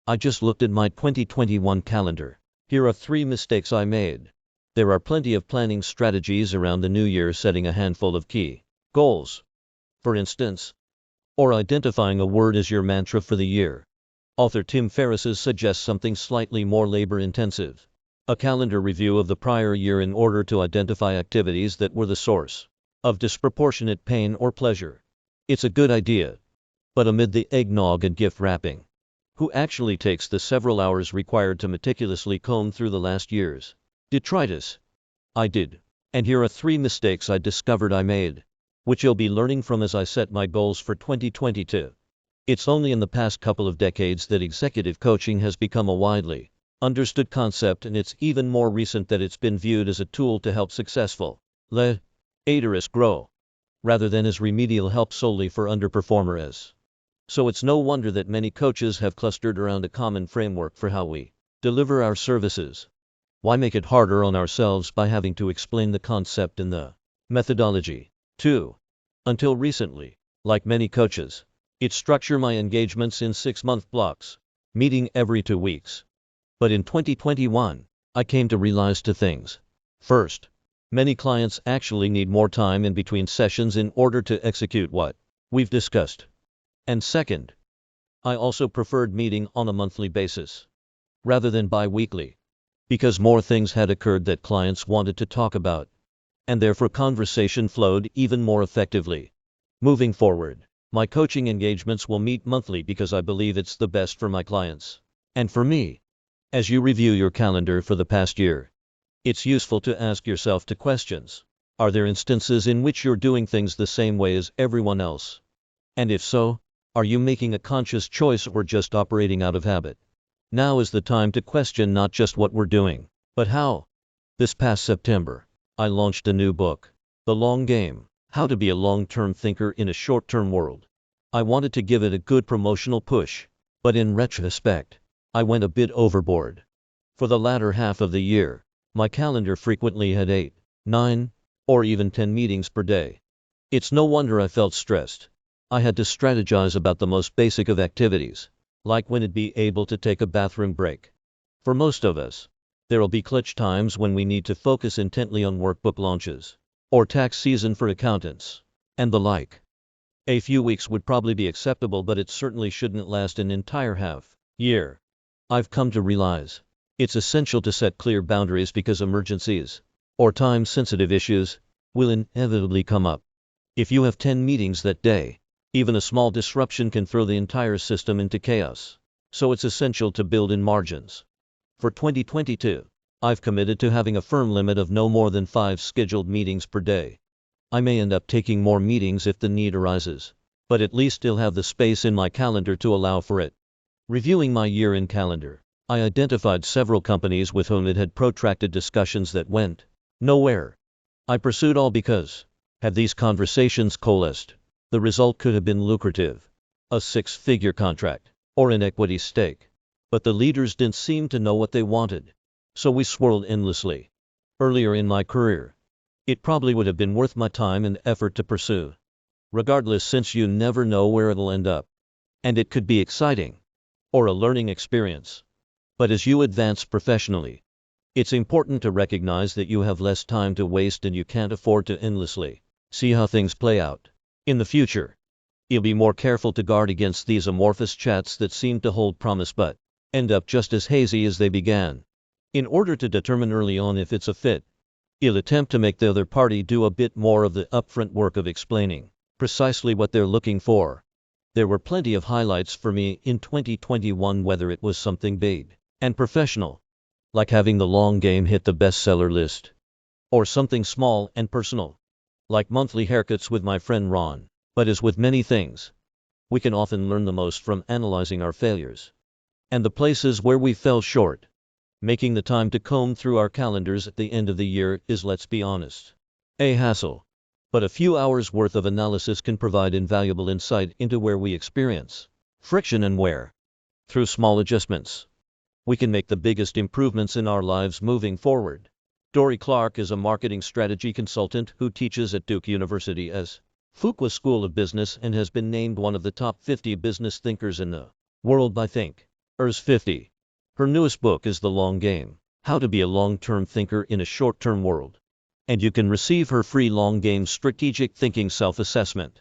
I just looked at my 2021 calendar. Here are 3 mistakes I made. There are plenty of planning strategies around the new year, setting a handful of key goals, for instance, or identifying a word as your mantra for the year. Author Tim Ferriss suggests something slightly more labor-intensive. A calendar review of the prior year in order to identify activities that were the source of disproportionate pain or pleasure. It's a good idea. But amid the eggnog and gift wrapping, who actually takes the several hours required to meticulously comb through the last year's detritus? I did. And here are 3 mistakes I discovered I made, which you'll be learning from as I set my goals for 2022. It's only in the past couple of decades that executive coaching has become a widely understood concept, and it's even more recent that it's been viewed as a tool to help successful leaders grow, rather than as remedial help solely for underperformers. So it's no wonder that many coaches have clustered around a common framework for how we deliver our services. Why make it harder on ourselves by having to explain the concept and the methodology? 2. Until recently, like many coaches, I'd structure my engagements in 6-month blocks, meeting every 2 weeks. But in 2021, I came to realize 2 things. First, many clients actually need more time in between sessions in order to execute what we've discussed. And second, I also preferred meeting on a monthly basis, rather than bi-weekly, because more things had occurred that clients wanted to talk about, and therefore conversation flowed even more effectively. Moving forward, my coaching engagements will meet monthly because I believe it's the best for my clients and for me. As you review your calendar for the past year, it's useful to ask yourself 2 questions. Are there instances in which you're doing things the same way as everyone else? And if so, are you making a conscious choice or just operating out of habit? Now is the time to question not just what we're doing, but how. This past September, I launched a new book, The Long Game: How to Be a Long-Term Thinker in a Short-Term World. I wanted to give it a good promotional push, but in retrospect, I went a bit overboard. For the latter half of the year, my calendar frequently had 8, 9, or even 10 meetings per day. It's no wonder I felt stressed. I had to strategize about the most basic of activities, like when I'd be able to take a bathroom break. For most of us, there'll be clutch times when we need to focus intently on workbook launches, or tax season for accountants, and the like. A few weeks would probably be acceptable, but it certainly shouldn't last an entire half year. I've come to realize it's essential to set clear boundaries because emergencies, or time-sensitive issues, will inevitably come up. If you have 10 meetings that day, even a small disruption can throw the entire system into chaos. So it's essential to build in margins. For 2022, I've committed to having a firm limit of no more than 5 scheduled meetings per day. I may end up taking more meetings if the need arises, but at least I'll have the space in my calendar to allow for it. Reviewing my year-end calendar, I identified several companies with whom it had protracted discussions that went nowhere. I pursued all because, had these conversations coalesced, the result could have been lucrative, a 6-figure contract, or an equity stake. But the leaders didn't seem to know what they wanted, so we swirled endlessly. Earlier in my career, it probably would have been worth my time and effort to pursue. Regardless, since you never know where it'll end up. And it could be exciting, or a learning experience. But as you advance professionally, it's important to recognize that you have less time to waste and you can't afford to endlessly see how things play out. In the future, you'll be more careful to guard against these amorphous chats that seem to hold promise but end up just as hazy as they began. In order to determine early on if it's a fit, you'll attempt to make the other party do a bit more of the upfront work of explaining precisely what they're looking for. There were plenty of highlights for me in 2021, whether it was something big and professional, like having The Long Game hit the bestseller list, or something small and personal, like monthly haircuts with my friend Ron. But as with many things, we can often learn the most from analyzing our failures and the places where we fell short. Making the time to comb through our calendars at the end of the year is, let's be honest, a hassle. But a few hours worth of analysis can provide invaluable insight into where we experience friction and where, through small adjustments, we can make the biggest improvements in our lives moving forward. Dory Clark is a marketing strategy consultant who teaches at Duke University as Fuqua School of Business and has been named one of the top 50 business thinkers in the world by Think. Ers 50. Her newest book is The Long Game: How to Be a Long-Term Thinker in a Short-Term World. And you can receive her free Long Game Strategic Thinking Self-Assessment.